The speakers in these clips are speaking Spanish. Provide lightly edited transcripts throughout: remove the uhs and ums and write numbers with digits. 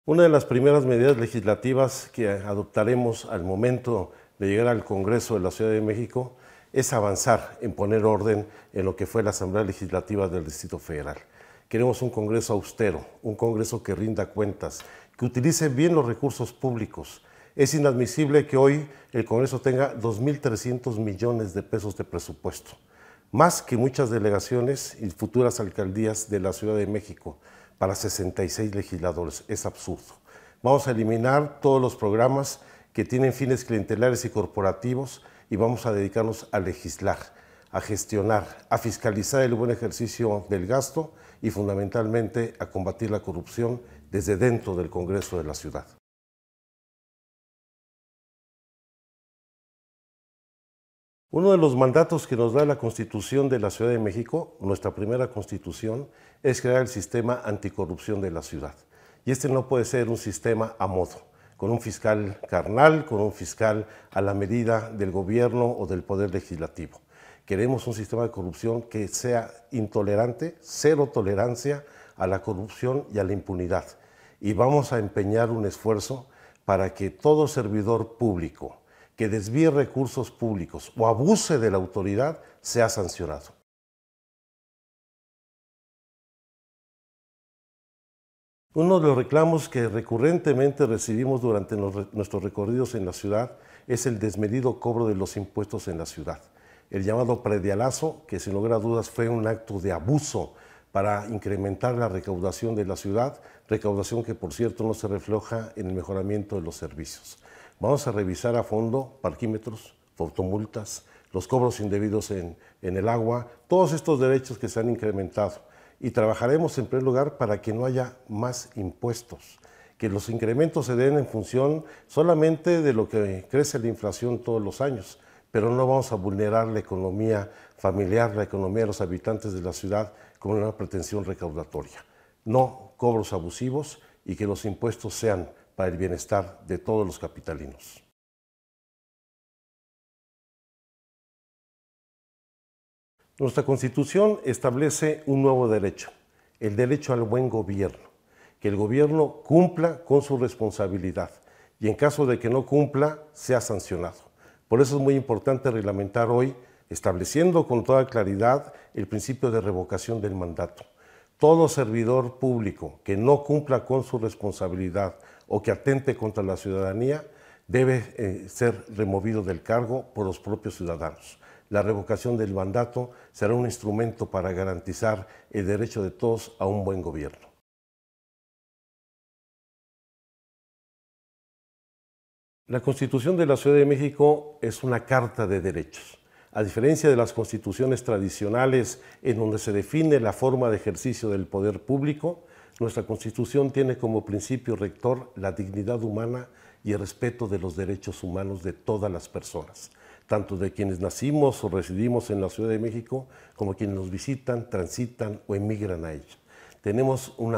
Una de las primeras medidas legislativas que adoptaremos al momento de llegar al Congreso de la Ciudad de México es avanzar en poner orden en lo que fue la Asamblea Legislativa del Distrito Federal. Queremos un Congreso austero, un Congreso que rinda cuentas, que utilice bien los recursos públicos. Es inadmisible que hoy el Congreso tenga 2.300 millones de pesos de presupuesto, más que muchas delegaciones y futuras alcaldías de la Ciudad de México, para 66 legisladores. Es absurdo. Vamos a eliminar todos los programas que tienen fines clientelares y corporativos y vamos a dedicarnos a legislar, a gestionar, a fiscalizar el buen ejercicio del gasto y fundamentalmente a combatir la corrupción desde dentro del Congreso de la ciudad. Uno de los mandatos que nos da la Constitución de la Ciudad de México, nuestra primera Constitución, es crear el sistema anticorrupción de la ciudad. Y este no puede ser un sistema a modo, con un fiscal carnal, con un fiscal a la medida del gobierno o del poder legislativo. Queremos un sistema de corrupción que sea intolerante, cero tolerancia a la corrupción y a la impunidad. Y vamos a empeñar un esfuerzo para que todo servidor público que desvíe recursos públicos o abuse de la autoridad sea sancionado. Uno de los reclamos que recurrentemente recibimos durante nuestros recorridos en la ciudad es el desmedido cobro de los impuestos en la ciudad. El llamado predialazo, que sin lugar a dudas fue un acto de abuso para incrementar la recaudación de la ciudad, recaudación que por cierto no se refleja en el mejoramiento de los servicios. Vamos a revisar a fondo parquímetros, fotomultas, los cobros indebidos en el agua, todos estos derechos que se han incrementado. Y trabajaremos en primer lugar para que no haya más impuestos, que los incrementos se den en función solamente de lo que crece la inflación todos los años, pero no vamos a vulnerar la economía familiar, la economía de los habitantes de la ciudad con una pretensión recaudatoria. No cobros abusivos y que los impuestos sean para el bienestar de todos los capitalinos. Nuestra Constitución establece un nuevo derecho, el derecho al buen gobierno, que el gobierno cumpla con su responsabilidad y en caso de que no cumpla, sea sancionado. Por eso es muy importante reglamentar hoy, estableciendo con toda claridad el principio de revocación del mandato. Todo servidor público que no cumpla con su responsabilidad o que atente contra la ciudadanía debe ser removido del cargo por los propios ciudadanos. La revocación del mandato será un instrumento para garantizar el derecho de todos a un buen gobierno. La Constitución de la Ciudad de México es una carta de derechos. A diferencia de las constituciones tradicionales en donde se define la forma de ejercicio del poder público, nuestra Constitución tiene como principio rector la dignidad humana y el respeto de los derechos humanos de todas las personas, tanto de quienes nacimos o residimos en la Ciudad de México como quienes nos visitan, transitan o emigran a ella. Tenemos un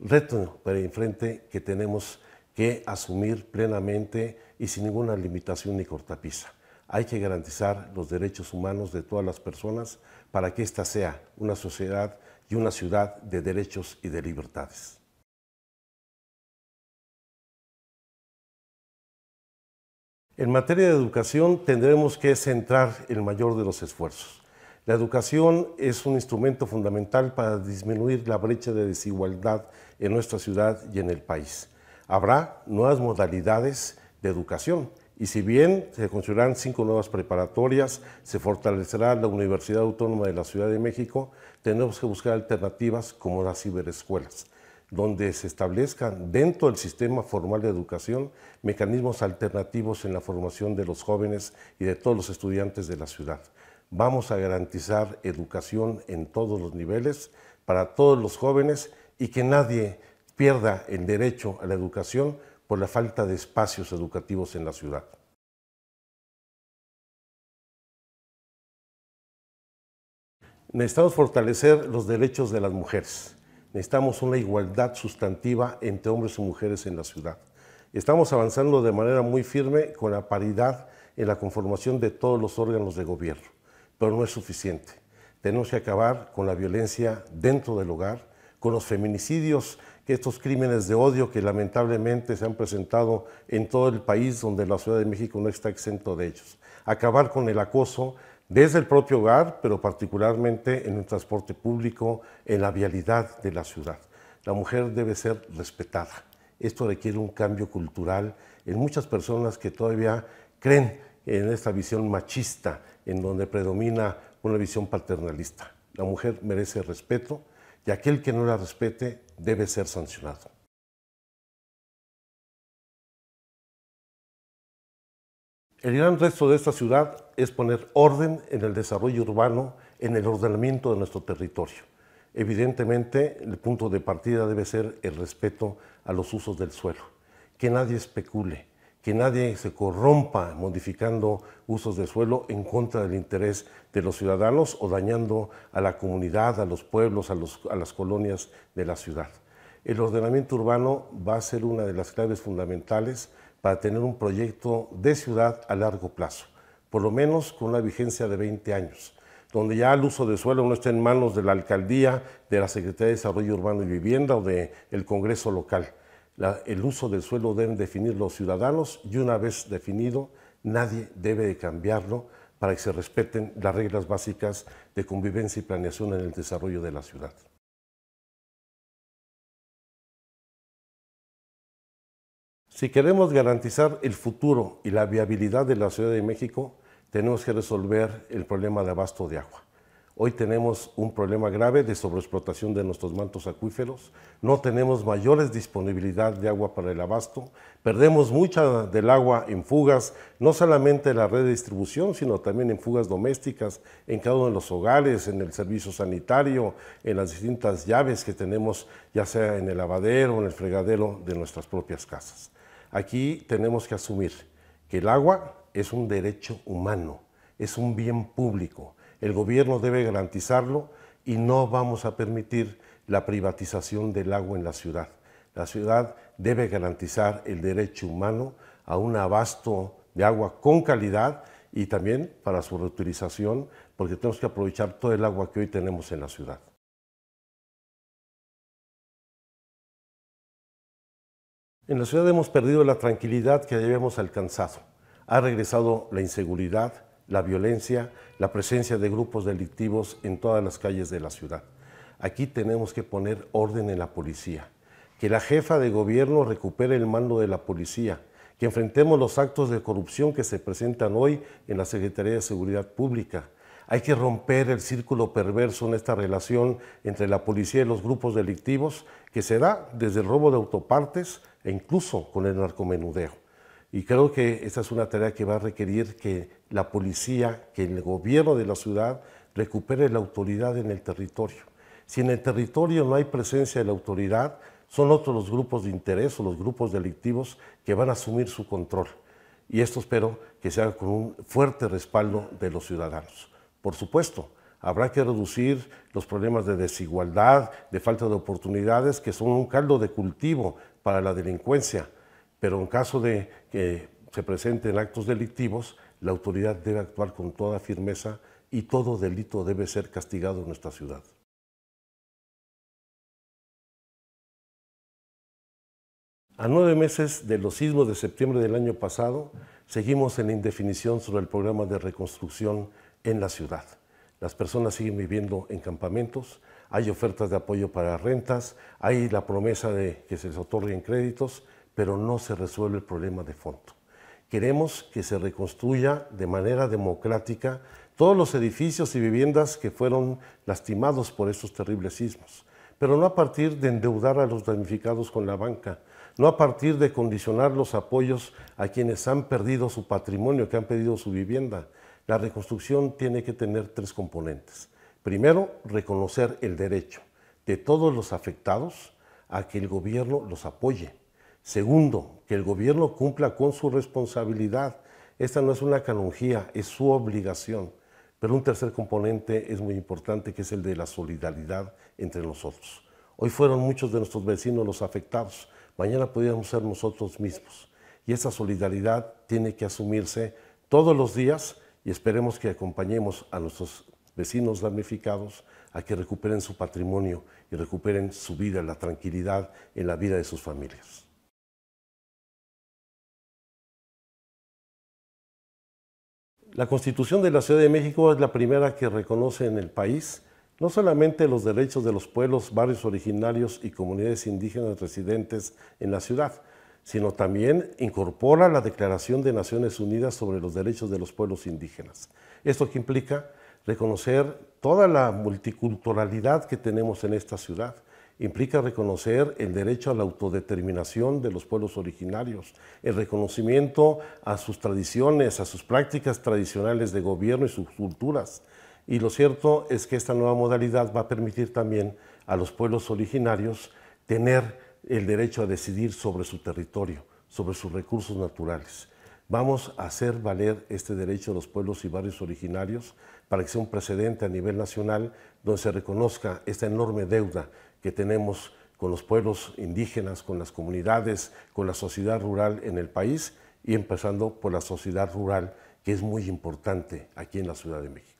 reto para enfrente que tenemos que asumir plenamente y sin ninguna limitación ni cortapisa. Hay que garantizar los derechos humanos de todas las personas para que ésta sea una sociedad y una ciudad de derechos y de libertades. En materia de educación tendremos que centrar el mayor de los esfuerzos. La educación es un instrumento fundamental para disminuir la brecha de desigualdad en nuestra ciudad y en el país. Habrá nuevas modalidades de educación y si bien se construirán 5 nuevas preparatorias, se fortalecerá la Universidad Autónoma de la Ciudad de México, tenemos que buscar alternativas como las ciberescuelas, donde se establezcan dentro del sistema formal de educación mecanismos alternativos en la formación de los jóvenes y de todos los estudiantes de la ciudad. Vamos a garantizar educación en todos los niveles para todos los jóvenes y que nadie pierda el derecho a la educación por la falta de espacios educativos en la ciudad. Necesitamos fortalecer los derechos de las mujeres. Necesitamos una igualdad sustantiva entre hombres y mujeres en la ciudad. Estamos avanzando de manera muy firme con la paridad en la conformación de todos los órganos de gobierno, pero no es suficiente. Tenemos que acabar con la violencia dentro del hogar, con los feminicidios que estos crímenes de odio que lamentablemente se han presentado en todo el país, donde la Ciudad de México no está exento de ellos. Acabar con el acoso desde el propio hogar, pero particularmente en el transporte público, en la vialidad de la ciudad. La mujer debe ser respetada. Esto requiere un cambio cultural en muchas personas que todavía creen en esta visión machista, en donde predomina una visión paternalista. La mujer merece respeto y aquel que no la respete debe ser sancionado. El gran reto de esta ciudad es poner orden en el desarrollo urbano, en el ordenamiento de nuestro territorio. Evidentemente, el punto de partida debe ser el respeto a los usos del suelo, que nadie especule, que nadie se corrompa modificando usos del suelo en contra del interés de los ciudadanos o dañando a la comunidad, a los pueblos, a las colonias de la ciudad. El ordenamiento urbano va a ser una de las claves fundamentales para tener un proyecto de ciudad a largo plazo, por lo menos con una vigencia de 20 años, donde ya el uso del suelo no esté en manos de la alcaldía, de la Secretaría de Desarrollo Urbano y Vivienda o del Congreso local. El uso del suelo deben definir los ciudadanos y una vez definido, nadie debe de cambiarlo para que se respeten las reglas básicas de convivencia y planeación en el desarrollo de la ciudad. Si queremos garantizar el futuro y la viabilidad de la Ciudad de México, tenemos que resolver el problema de abasto de agua. Hoy tenemos un problema grave de sobreexplotación de nuestros mantos acuíferos, no tenemos mayores disponibilidad de agua para el abasto, perdemos mucha del agua en fugas, no solamente en la red de distribución, sino también en fugas domésticas, en cada uno de los hogares, en el servicio sanitario, en las distintas llaves que tenemos, ya sea en el lavadero o en el fregadero de nuestras propias casas. Aquí tenemos que asumir que el agua es un derecho humano, es un bien público. El gobierno debe garantizarlo y no vamos a permitir la privatización del agua en la ciudad. La ciudad debe garantizar el derecho humano a un abasto de agua con calidad y también para su reutilización, porque tenemos que aprovechar todo el agua que hoy tenemos en la ciudad. En la ciudad hemos perdido la tranquilidad que habíamos alcanzado. Ha regresado la inseguridad, la violencia, la presencia de grupos delictivos en todas las calles de la ciudad. Aquí tenemos que poner orden en la policía, que la jefa de gobierno recupere el mando de la policía, que enfrentemos los actos de corrupción que se presentan hoy en la Secretaría de Seguridad Pública. Hay que romper el círculo perverso en esta relación entre la policía y los grupos delictivos que se da desde el robo de autopartes e incluso con el narcomenudeo. Y creo que esta es una tarea que va a requerir que la policía, que el gobierno de la ciudad recupere la autoridad en el territorio. Si en el territorio no hay presencia de la autoridad, son otros los grupos de interés o los grupos delictivos que van a asumir su control. Y esto espero que se haga con un fuerte respaldo de los ciudadanos. Por supuesto, habrá que reducir los problemas de desigualdad, de falta de oportunidades, que son un caldo de cultivo para la delincuencia. Pero en caso de que se presenten actos delictivos, la autoridad debe actuar con toda firmeza y todo delito debe ser castigado en nuestra ciudad. A 9 meses de los sismos de septiembre del año pasado, seguimos en la indefinición sobre el programa de reconstrucción en la ciudad. Las personas siguen viviendo en campamentos, hay ofertas de apoyo para rentas, hay la promesa de que se les otorguen créditos, pero no se resuelve el problema de fondo. Queremos que se reconstruya de manera democrática todos los edificios y viviendas que fueron lastimados por estos terribles sismos, pero no a partir de endeudar a los damnificados con la banca, no a partir de condicionar los apoyos a quienes han perdido su patrimonio, que han perdido su vivienda. La reconstrucción tiene que tener 3 componentes. Primero, reconocer el derecho de todos los afectados a que el gobierno los apoye. Segundo, que el gobierno cumpla con su responsabilidad. Esta no es una canonjía, es su obligación. Pero un tercer componente es muy importante, que es el de la solidaridad entre nosotros. Hoy fueron muchos de nuestros vecinos los afectados, mañana podríamos ser nosotros mismos. Y esa solidaridad tiene que asumirse todos los días y esperemos que acompañemos a nuestros vecinos damnificados a que recuperen su patrimonio y recuperen su vida, la tranquilidad en la vida de sus familias. La Constitución de la Ciudad de México es la primera que reconoce en el país no solamente los derechos de los pueblos, barrios originarios y comunidades indígenas residentes en la ciudad, sino también incorpora la Declaración de Naciones Unidas sobre los Derechos de los Pueblos Indígenas. ¿Esto que implica? Reconocer toda la multiculturalidad que tenemos en esta ciudad. Implica reconocer el derecho a la autodeterminación de los pueblos originarios, el reconocimiento a sus tradiciones, a sus prácticas tradicionales de gobierno y sus culturas. Y lo cierto es que esta nueva modalidad va a permitir también a los pueblos originarios tener el derecho a decidir sobre su territorio, sobre sus recursos naturales. Vamos a hacer valer este derecho de los pueblos y barrios originarios para que sea un precedente a nivel nacional donde se reconozca esta enorme deuda que tenemos con los pueblos indígenas, con las comunidades, con la sociedad rural en el país y empezando por la sociedad rural, que es muy importante aquí en la Ciudad de México.